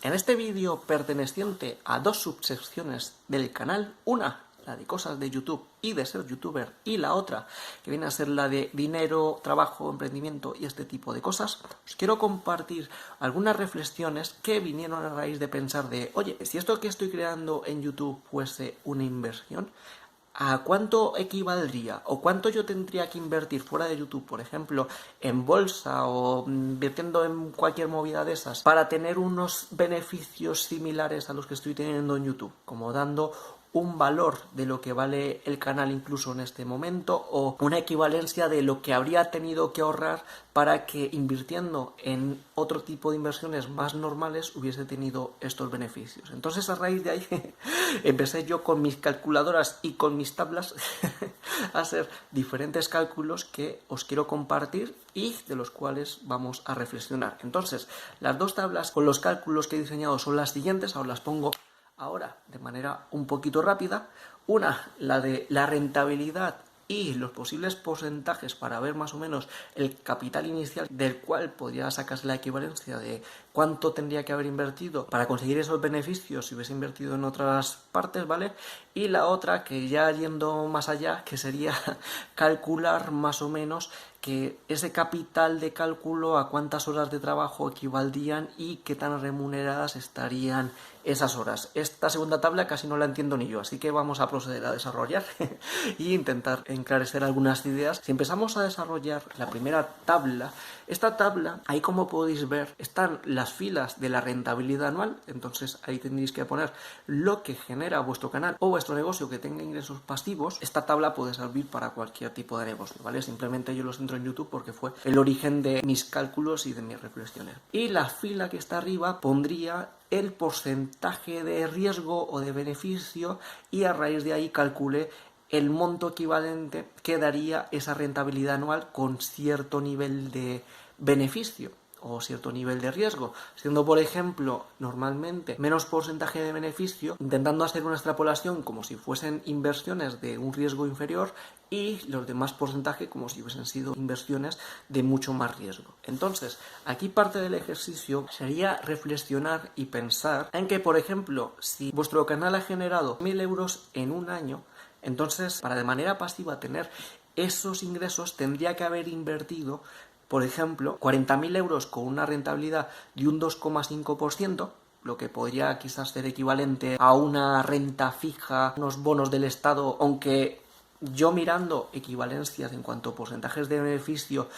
En este vídeo perteneciente a dos subsecciones del canal, una la de cosas de YouTube y de ser youtuber, y la otra que viene a ser la de dinero, trabajo, emprendimiento y este tipo de cosas, os quiero compartir algunas reflexiones que vinieron a raíz de pensar de, oye, si esto que estoy creando en YouTube fuese una inversión, ¿a cuánto equivaldría o cuánto yo tendría que invertir fuera de YouTube, por ejemplo, en bolsa o invirtiendo en cualquier movida de esas, para tener unos beneficios similares a los que estoy teniendo en YouTube? Como dando un valor de lo que vale el canal incluso en este momento, o una equivalencia de lo que habría tenido que ahorrar para que invirtiendo en otro tipo de inversiones más normales hubiese tenido estos beneficios. Entonces, a raíz de ahí empecé yo con mis calculadoras y con mis tablas a hacer diferentes cálculos que os quiero compartir y de los cuales vamos a reflexionar. Entonces, las dos tablas con los cálculos que he diseñado son las siguientes, os las pongo ahora de manera un poquito rápida. Una, la de la rentabilidad y los posibles porcentajes para ver más o menos el capital inicial del cual podría sacarse la equivalencia de cuánto tendría que haber invertido para conseguir esos beneficios si hubiese invertido en otras partes, ¿vale? Y la otra, que ya yendo más allá, que sería calcular más o menos que ese capital de cálculo a cuántas horas de trabajo equivaldrían y qué tan remuneradas estarían esas horas. Esta segunda tabla casi no la entiendo ni yo, así que vamos a proceder a desarrollar e intentar enclarecer algunas ideas. Si empezamos a desarrollar la primera tabla, esta tabla, ahí como podéis ver, están las filas de la rentabilidad anual, entonces ahí tendréis que poner lo que genera vuestro canal o vuestro negocio que tenga ingresos pasivos. Esta tabla puede servir para cualquier tipo de negocio, ¿vale? Simplemente yo lo centro en YouTube porque fue el origen de mis cálculos y de mis reflexiones. Y la fila que está arriba pondría el porcentaje de riesgo o de beneficio y a raíz de ahí calculé el monto equivalente que daría esa rentabilidad anual con cierto nivel de beneficio o cierto nivel de riesgo, siendo por ejemplo normalmente menos porcentaje de beneficio, intentando hacer una extrapolación como si fuesen inversiones de un riesgo inferior y los demás porcentajes como si hubiesen sido inversiones de mucho más riesgo. Entonces, aquí parte del ejercicio sería reflexionar y pensar en que, por ejemplo, si vuestro canal ha generado 1.000 euros en un año, entonces para de manera pasiva tener esos ingresos tendría que haber invertido, por ejemplo, 40.000 euros con una rentabilidad de un 2,5%, lo que podría quizás ser equivalente a una renta fija, unos bonos del Estado, aunque yo mirando equivalencias en cuanto a porcentajes de beneficio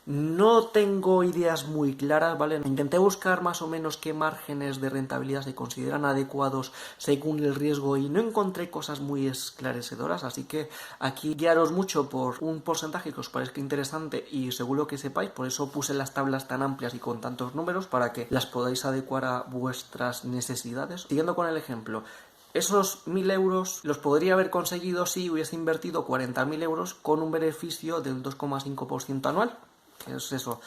no tengo ideas muy claras, ¿vale? Intenté buscar más o menos qué márgenes de rentabilidad se consideran adecuados según el riesgo y no encontré cosas muy esclarecedoras, así que aquí guiaros mucho por un porcentaje que os parezca interesante y seguro que sepáis, por eso puse las tablas tan amplias y con tantos números para que las podáis adecuar a vuestras necesidades. Siguiendo con el ejemplo, esos 1.000 euros los podría haber conseguido si hubiese invertido 40.000 euros con un beneficio del 2,5% anual. Que es eso,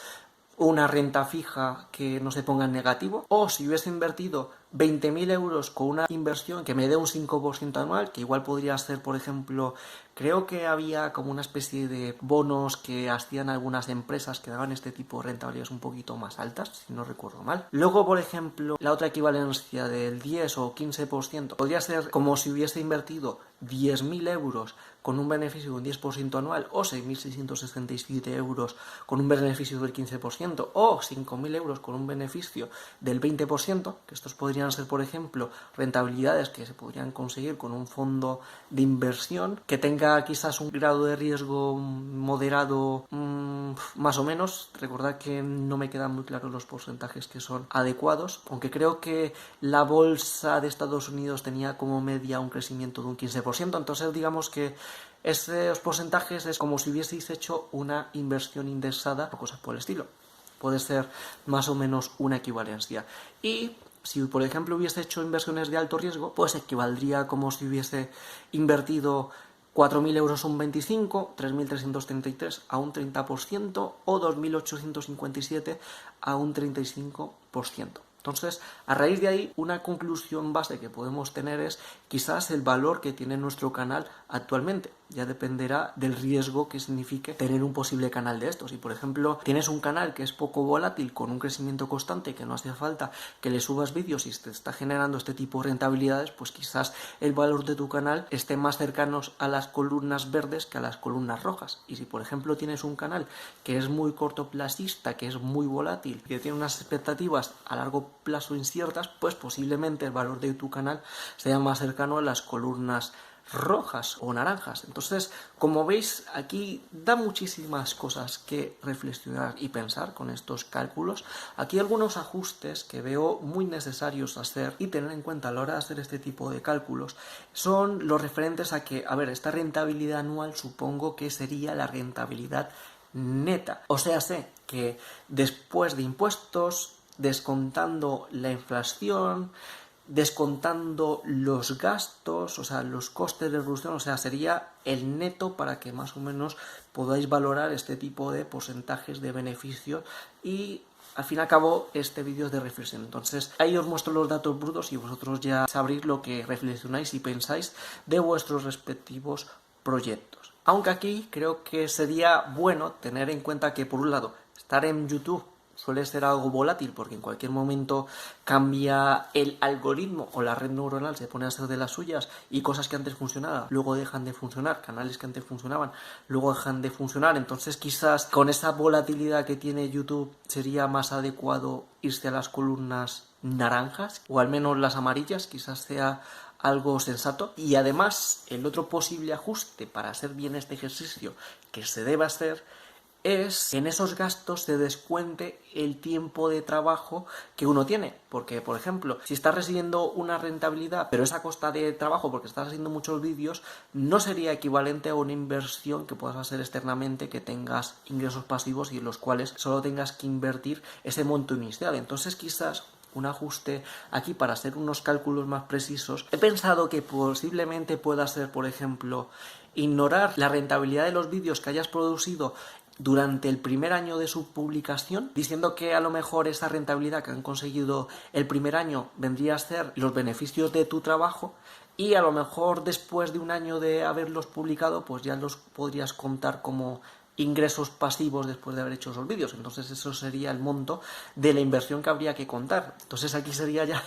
una renta fija que no se ponga en negativo, o si hubiese invertido 20.000 euros con una inversión que me dé un 5% anual, que igual podría ser, por ejemplo, creo que había como una especie de bonos que hacían algunas empresas que daban este tipo de rentabilidades un poquito más altas, si no recuerdo mal. Luego, por ejemplo, la otra equivalencia del 10 o 15% podría ser como si hubiese invertido 10.000 euros con un beneficio de un 10% anual, o 6.667 euros con un beneficio del 15%, o 5.000 euros con un beneficio del 20%, que estos podrían ser, por ejemplo, rentabilidades que se podrían conseguir con un fondo de inversión que tenga quizás un grado de riesgo moderado, más o menos. Recordad que no me quedan muy claros los porcentajes que son adecuados, aunque creo que la bolsa de Estados Unidos tenía como media un crecimiento de un 15%, entonces digamos que esos porcentajes es como si hubieseis hecho una inversión indexada o cosas por el estilo. Puede ser más o menos una equivalencia. Y si, por ejemplo, hubiese hecho inversiones de alto riesgo, pues equivaldría como si hubiese invertido 4.000 euros a un 25%, 3.333 a un 30% o 2.857 a un 35%. Entonces, a raíz de ahí, una conclusión base que podemos tener es quizás el valor que tiene nuestro canal actualmente. ya dependerá del riesgo que signifique tener un posible canal de estos. Si por ejemplo tienes un canal que es poco volátil, con un crecimiento constante, que no hace falta que le subas vídeos y te está generando este tipo de rentabilidades, pues quizás el valor de tu canal esté más cercano a las columnas verdes que a las columnas rojas. Y si por ejemplo tienes un canal que es muy cortoplacista, que es muy volátil, que tiene unas expectativas a largo plazo inciertas, pues posiblemente el valor de tu canal sea más cercano a las columnas rojas o naranjas. Entonces, como veis, aquí da muchísimas cosas que reflexionar y pensar con estos cálculos. Aquí algunos ajustes que veo muy necesarios hacer y tener en cuenta a la hora de hacer este tipo de cálculos son los referentes a que, a ver, esta rentabilidad anual supongo que sería la rentabilidad neta. O sea, sé que después de impuestos, descontando la inflación, descontando los gastos, o sea, los costes de reducción, o sea, sería el neto para que más o menos podáis valorar este tipo de porcentajes de beneficio. Y al fin y al cabo este vídeo es de reflexión. Entonces ahí os muestro los datos brutos y vosotros ya sabréis lo que reflexionáis y pensáis de vuestros respectivos proyectos. Aunque aquí creo que sería bueno tener en cuenta que, por un lado, estar en YouTube suele ser algo volátil porque en cualquier momento cambia el algoritmo o la red neuronal se pone a hacer de las suyas y cosas que antes funcionaban luego dejan de funcionar, canales que antes funcionaban luego dejan de funcionar. Entonces quizás con esa volatilidad que tiene YouTube sería más adecuado irse a las columnas naranjas o al menos las amarillas, quizás sea algo sensato. Y además el otro posible ajuste para hacer bien este ejercicio que se debe hacer es que en esos gastos se descuente el tiempo de trabajo que uno tiene. Porque, por ejemplo, si estás recibiendo una rentabilidad, pero es a costa de trabajo porque estás haciendo muchos vídeos, no sería equivalente a una inversión que puedas hacer externamente, que tengas ingresos pasivos y en los cuales solo tengas que invertir ese monto inicial. Entonces, quizás un ajuste aquí para hacer unos cálculos más precisos. He pensado que posiblemente pueda ser, por ejemplo, ignorar la rentabilidad de los vídeos que hayas producido durante el primer año de su publicación, diciendo que a lo mejor esa rentabilidad que han conseguido el primer año vendría a ser los beneficios de tu trabajo, y a lo mejor después de un año de haberlos publicado pues ya los podrías contar como ingresos pasivos después de haber hecho esos vídeos. Entonces eso sería el monto de la inversión que habría que contar. Entonces aquí sería ya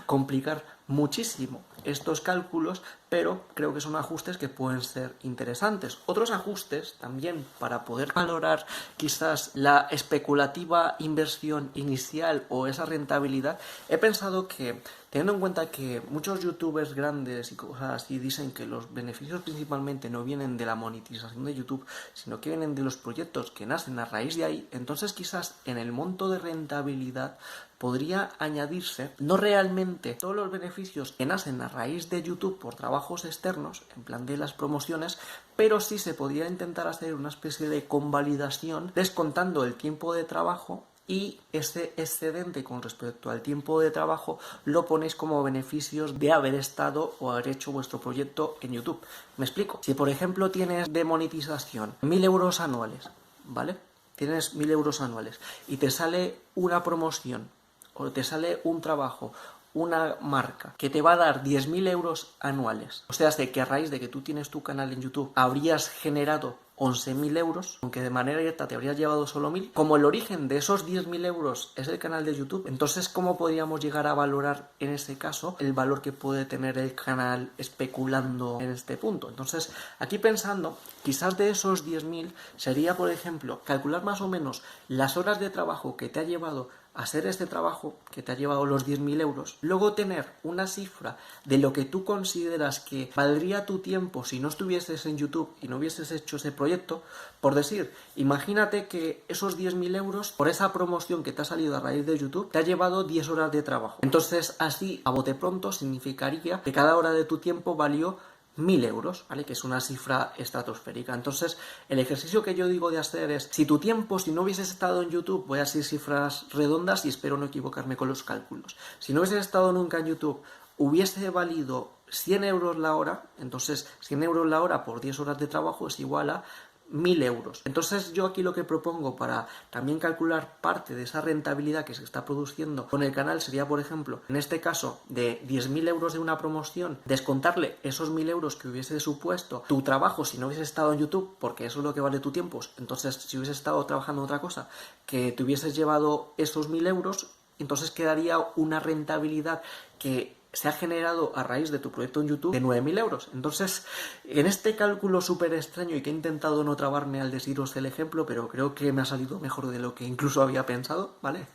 complicar muchísimo estos cálculos, pero creo que son ajustes que pueden ser interesantes. Otros ajustes también para poder valorar quizás la especulativa inversión inicial o esa rentabilidad, he pensado que, teniendo en cuenta que muchos youtubers grandes y cosas así dicen que los beneficios principalmente no vienen de la monetización de YouTube, sino que vienen de los proyectos que nacen a raíz de ahí, entonces quizás en el monto de rentabilidad podría añadirse no realmente todos los beneficios que nacen a raíz de YouTube por trabajos externos, en plan de las promociones, pero sí se podría intentar hacer una especie de convalidación descontando el tiempo de trabajo, y ese excedente con respecto al tiempo de trabajo lo ponéis como beneficios de haber estado o haber hecho vuestro proyecto en YouTube. ¿Me explico? Si por ejemplo tienes de monetización 1.000 euros anuales, ¿vale? Tienes 1.000 euros anuales y te sale una promoción o te sale un trabajo, una marca que te va a dar 10.000 euros anuales. O sea, de que a raíz de que tú tienes tu canal en YouTube habrías generado 11.000 euros, aunque de manera directa te habrías llevado solo 1.000. Como el origen de esos 10.000 euros es el canal de YouTube, entonces ¿cómo podríamos llegar a valorar en ese caso el valor que puede tener el canal especulando en este punto? Entonces, aquí pensando, quizás de esos 10.000 sería, por ejemplo, calcular más o menos las horas de trabajo que te ha llevado hacer este trabajo, que te ha llevado los 10.000 euros, luego tener una cifra de lo que tú consideras que valdría tu tiempo si no estuvieses en YouTube y no hubieses hecho ese proyecto. Por decir, imagínate que esos 10.000 euros por esa promoción que te ha salido a raíz de YouTube te ha llevado 10 horas de trabajo. Entonces así, a bote pronto, significaría que cada hora de tu tiempo valió 1.000 euros, ¿vale? Que es una cifra estratosférica. Entonces, el ejercicio que yo digo de hacer es, si tu tiempo, si no hubieses estado en YouTube, voy a decir cifras redondas y espero no equivocarme con los cálculos, si no hubieses estado nunca en YouTube, hubiese valido 100 euros la hora, entonces 100 euros la hora por 10 horas de trabajo es igual a 1.000 euros. Entonces yo aquí lo que propongo para también calcular parte de esa rentabilidad que se está produciendo con el canal sería, por ejemplo, en este caso de 10.000 euros de una promoción, descontarle esos 1.000 euros que hubiese supuesto tu trabajo si no hubiese estado en YouTube, porque eso es lo que vale tu tiempo. Entonces, si hubiese estado trabajando en otra cosa, que te hubieses llevado esos 1.000 euros, entonces quedaría una rentabilidad que se ha generado a raíz de tu proyecto en YouTube de 9.000 euros. Entonces, en este cálculo súper extraño y que he intentado no trabarme al deciros el ejemplo, pero creo que me ha salido mejor de lo que incluso había pensado, ¿vale?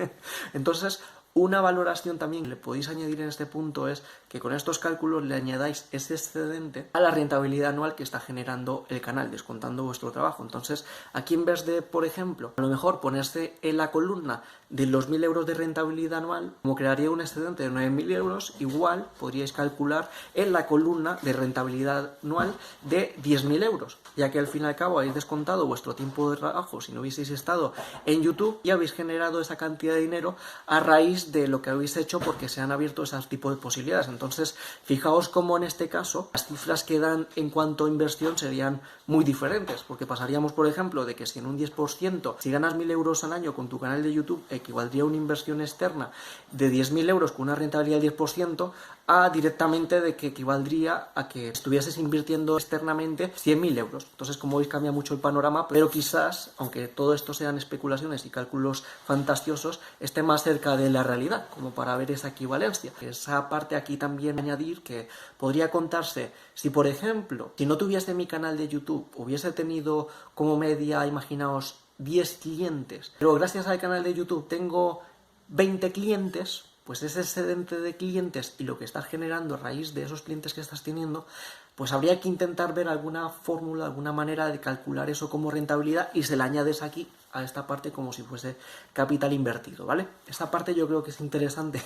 Entonces, una valoración también que le podéis añadir en este punto es que con estos cálculos le añadáis ese excedente a la rentabilidad anual que está generando el canal, descontando vuestro trabajo. Entonces, aquí en vez de, por ejemplo, a lo mejor ponerse en la columna de los 1.000 euros de rentabilidad anual, como crearía un excedente de 9.000 euros, igual podríais calcular en la columna de rentabilidad anual de 10.000 euros, ya que al fin y al cabo habéis descontado vuestro tiempo de trabajo si no hubieseis estado en YouTube y habéis generado esa cantidad de dinero a raíz de lo que habéis hecho porque se han abierto ese tipo de posibilidades. Entonces, fijaos cómo en este caso las cifras que dan en cuanto a inversión serían muy diferentes, porque pasaríamos, por ejemplo, de que si en un 10%, si ganas 1.000 euros al año con tu canal de YouTube, equivaldría a una inversión externa de 10.000 euros con una rentabilidad del 10%, a directamente de que equivaldría a que estuvieses invirtiendo externamente 100.000 euros. Entonces, como veis, cambia mucho el panorama, pero quizás, aunque todo esto sean especulaciones y cálculos fantasiosos, esté más cerca de la realidad, como para ver esa equivalencia. Esa parte aquí también añadir que podría contarse, si por ejemplo, si no tuviese mi canal de YouTube, hubiese tenido como media, imaginaos, 10 clientes, pero gracias al canal de YouTube tengo 20 clientes, pues ese excedente de clientes y lo que estás generando a raíz de esos clientes que estás teniendo, pues habría que intentar ver alguna fórmula, alguna manera de calcular eso como rentabilidad y se la añades aquí a esta parte como si fuese capital invertido, ¿vale? Esta parte yo creo que es interesante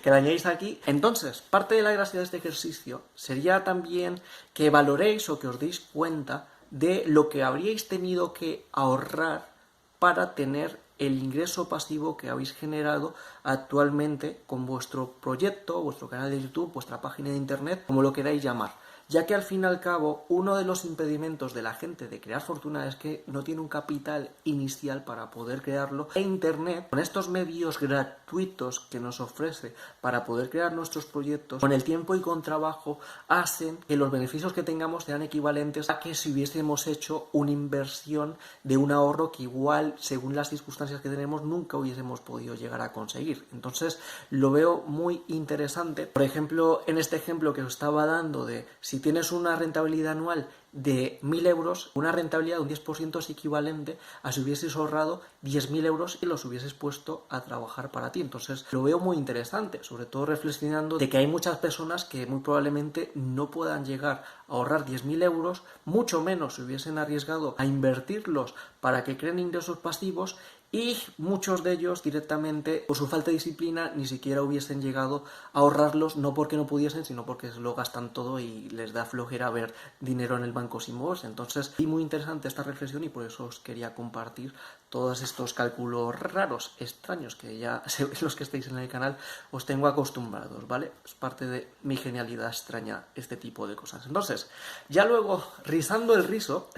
que la añadáis aquí. Entonces, parte de la gracia de este ejercicio sería también que valoréis o que os deis cuenta de lo que habríais tenido que ahorrar para tener el ingreso pasivo que habéis generado actualmente con vuestro proyecto, vuestro canal de YouTube, vuestra página de internet, como lo queráis llamar. Ya que al fin y al cabo, uno de los impedimentos de la gente de crear fortuna es que no tiene un capital inicial para poder crearlo. E Internet, con estos medios gratuitos que nos ofrece para poder crear nuestros proyectos, con el tiempo y con trabajo, hacen que los beneficios que tengamos sean equivalentes a que si hubiésemos hecho una inversión de un ahorro que igual, según las circunstancias que tenemos, nunca hubiésemos podido llegar a conseguir. Entonces, lo veo muy interesante. Por ejemplo, en este ejemplo que os estaba dando de si tienes una rentabilidad anual de 1.000 euros, una rentabilidad de un 10% es equivalente a si hubieses ahorrado 10.000 euros y los hubieses puesto a trabajar para ti. Entonces lo veo muy interesante, sobre todo reflexionando de que hay muchas personas que muy probablemente no puedan llegar a ahorrar 10.000 euros, mucho menos se hubiesen arriesgado a invertirlos para que creen ingresos pasivos, y muchos de ellos directamente, por su falta de disciplina, ni siquiera hubiesen llegado a ahorrarlos, no porque no pudiesen, sino porque se lo gastan todo y les da flojera ver dinero en el banco sin moverse. Entonces, es muy interesante esta reflexión y por eso os quería compartir todos estos cálculos raros, extraños, que ya los que estáis en el canal os tengo acostumbrados, ¿vale? Es parte de mi genialidad extraña este tipo de cosas. Entonces, ya luego, rizando el rizo...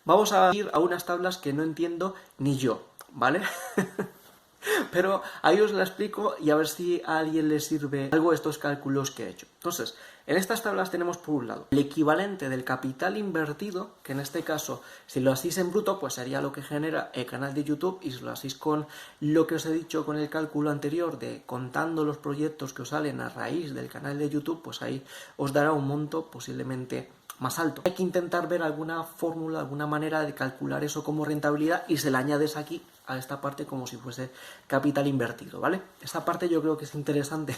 Vamos a ir a unas tablas que no entiendo ni yo, ¿vale? Pero ahí os la explico y a ver si a alguien le sirve algo estos cálculos que he hecho. Entonces, en estas tablas tenemos por un lado el equivalente del capital invertido, que en este caso, si lo hacéis en bruto, pues sería lo que genera el canal de YouTube, y si lo hacéis con lo que os he dicho con el cálculo anterior de contando los proyectos que os salen a raíz del canal de YouTube, pues ahí os dará un monto posiblemente más alto. Hay que intentar ver alguna fórmula, alguna manera de calcular eso como rentabilidad y se la añades aquí a esta parte como si fuese capital invertido, ¿vale? Esta parte yo creo que es interesante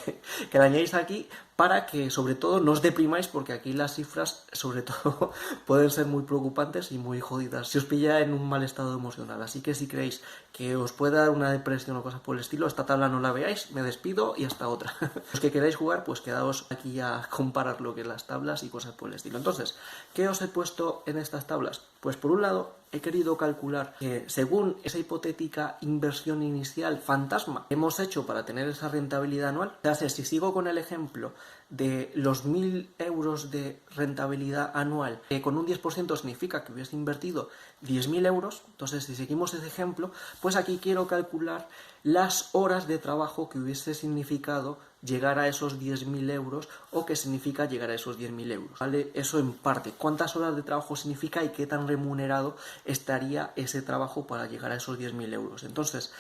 que la añadáis aquí para que sobre todo no os deprimáis, porque aquí las cifras sobre todo pueden ser muy preocupantes y muy jodidas si os pilla en un mal estado emocional. Así que si creéis que os puede dar una depresión o cosas por el estilo, esta tabla no la veáis, me despido y hasta otra. Los que queráis jugar, pues quedaos aquí a comparar lo que es las tablas y cosas por el estilo. Entonces, ¿qué os he puesto en estas tablas? Pues por un lado, he querido calcular que según esa hipotética inversión inicial fantasma que hemos hecho para tener esa rentabilidad anual, entonces si sigo con el ejemplo de los 1.000 euros de rentabilidad anual, que con un 10% significa que hubiese invertido 10.000 euros, entonces si seguimos ese ejemplo, pues aquí quiero calcular las horas de trabajo que hubiese significado llegar a esos 10.000 euros o que significa llegar a esos 10.000 euros, ¿vale? Eso en parte, cuántas horas de trabajo significa y qué tan remunerado estaría ese trabajo para llegar a esos 10.000 euros. Entonces,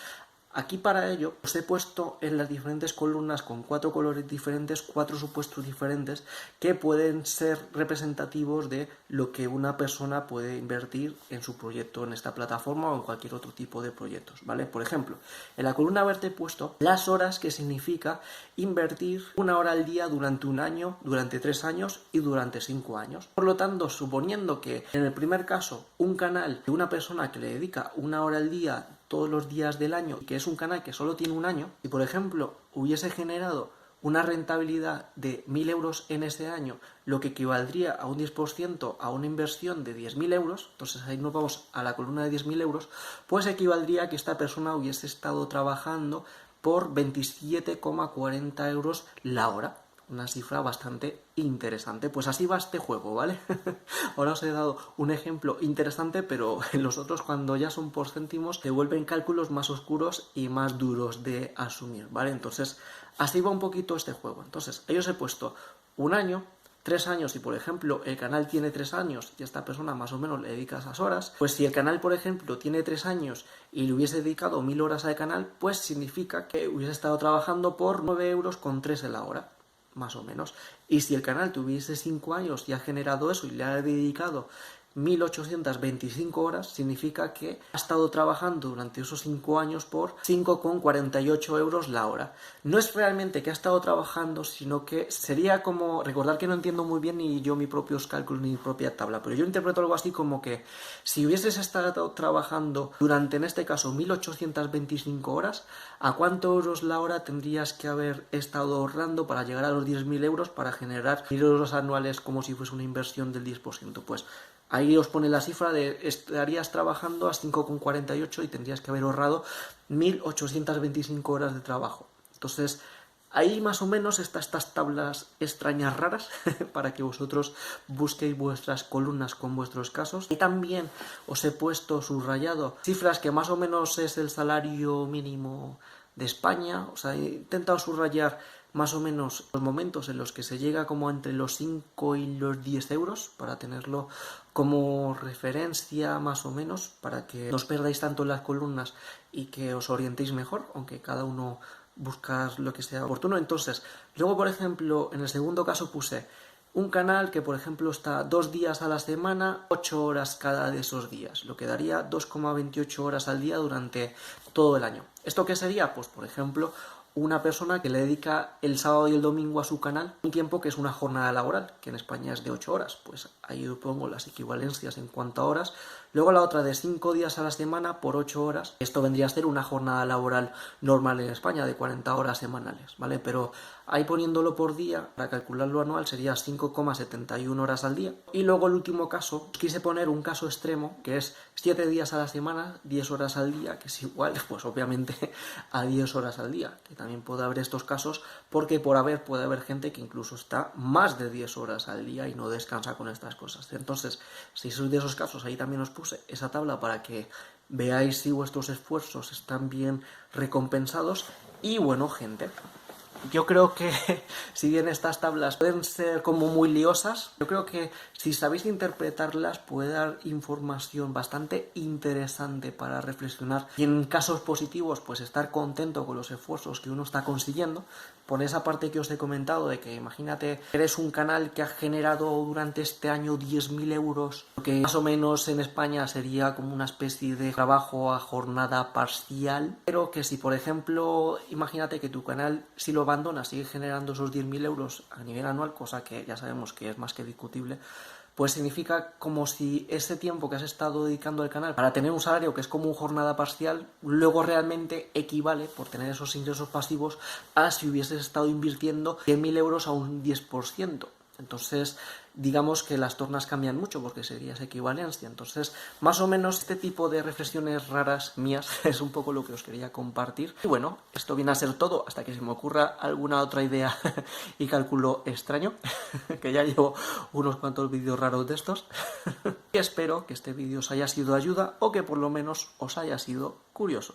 aquí para ello os he puesto en las diferentes columnas con 4 colores diferentes, 4 supuestos diferentes que pueden ser representativos de lo que una persona puede invertir en su proyecto en esta plataforma o en cualquier otro tipo de proyectos, ¿vale? Por ejemplo, en la columna verde he puesto las horas que significa invertir 1 hora al día durante un año, durante 3 años y durante 5 años. Por lo tanto, suponiendo que en el primer caso un canal de una persona que le dedica 1 hora al día todos los días del año, y que es un canal que solo tiene un año, y por ejemplo hubiese generado una rentabilidad de 1.000 euros en ese año, lo que equivaldría a un 10% a una inversión de 10.000 euros, entonces ahí nos vamos a la columna de 10.000 euros, pues equivaldría a que esta persona hubiese estado trabajando por 27,40 euros la hora. Una cifra bastante interesante. Pues así va este juego, ¿vale? Ahora os he dado un ejemplo interesante, pero en los otros, cuando ya son por céntimos, te vuelven cálculos más oscuros y más duros de asumir, ¿vale? Entonces, así va un poquito este juego. Entonces, ahí os he puesto un año, 3 años, y por ejemplo el canal tiene 3 años y a esta persona más o menos le dedica esas horas, pues si el canal por ejemplo tiene 3 años y le hubiese dedicado 1.000 horas al canal, pues significa que hubiese estado trabajando por 9 euros con 3 en la hora, más o menos. Y si el canal tuviese 5 años y ha generado eso y le ha dedicado 1.825 horas, significa que ha estado trabajando durante esos 5 años por 5,48 euros la hora. No es realmente que ha estado trabajando, sino que sería como, recordar que no entiendo muy bien ni yo mis propios cálculos ni mi propia tabla, pero yo interpreto algo así como que si hubieses estado trabajando durante, en este caso, 1.825 horas, ¿a cuántos euros la hora tendrías que haber estado ahorrando para llegar a los 10.000 euros para generar 1.000 euros anuales como si fuese una inversión del 10%? Pues ahí os pone la cifra de estarías trabajando a 5,48 y tendrías que haber ahorrado 1.825 horas de trabajo. Entonces, ahí más o menos están estas tablas extrañas raras para que vosotros busquéis vuestras columnas con vuestros casos. Y también os he puesto subrayado cifras que más o menos es el salario mínimo de España. O sea, he intentado subrayar más o menos los momentos en los que se llega como entre los 5 y los 10 euros para tenerlo como referencia más o menos, para que no os perdáis tanto en las columnas y que os orientéis mejor, aunque cada uno busca lo que sea oportuno. Entonces, luego por ejemplo, en el segundo caso puse un canal que por ejemplo está 2 días a la semana, 8 horas cada de esos días, lo que daría 2,28 horas al día durante todo el año. ¿Esto qué sería? Pues por ejemplo, una persona que le dedica el sábado y el domingo a su canal un tiempo que es una jornada laboral, que en España es de 8 horas. Pues ahí yo pongo las equivalencias en cuanto a horas. Luego la otra de 5 días a la semana por 8 horas. Esto vendría a ser una jornada laboral normal en España de 40 horas semanales, ¿vale? Pero ahí poniéndolo por día, para calcularlo anual, sería 5,71 horas al día. Y luego el último caso, quise poner un caso extremo, que es 7 días a la semana, 10 horas al día, que es igual, pues obviamente, a 10 horas al día. Que también puede haber estos casos, porque puede haber gente que incluso está más de 10 horas al día y no descansa con estas cosas. Entonces, si sois de esos casos, ahí también os puse esa tabla para que veáis si vuestros esfuerzos están bien recompensados. Y bueno, gente, yo creo que si bien estas tablas pueden ser como muy liosas, yo creo que si sabéis interpretarlas puede dar información bastante interesante para reflexionar y en casos positivos pues estar contento con los esfuerzos que uno está consiguiendo. Por esa parte que os he comentado de que imagínate que eres un canal que ha generado durante este año 10.000 euros, que más o menos en España sería como una especie de trabajo a jornada parcial, pero que si por ejemplo, imagínate que tu canal si lo abandonas sigue generando esos 10.000 euros a nivel anual, cosa que ya sabemos que es más que discutible, pues significa como si ese tiempo que has estado dedicando al canal para tener un salario que es como una jornada parcial, luego realmente equivale, por tener esos ingresos pasivos, a si hubieses estado invirtiendo 100.000 euros a un 10%. Entonces, digamos que las tornas cambian mucho porque sería esa equivalencia. Entonces, más o menos este tipo de reflexiones raras mías es un poco lo que os quería compartir. Y bueno, esto viene a ser todo hasta que se me ocurra alguna otra idea y cálculo extraño, que ya llevo unos cuantos vídeos raros de estos. Y espero que este vídeo os haya sido de ayuda o que por lo menos os haya sido curioso.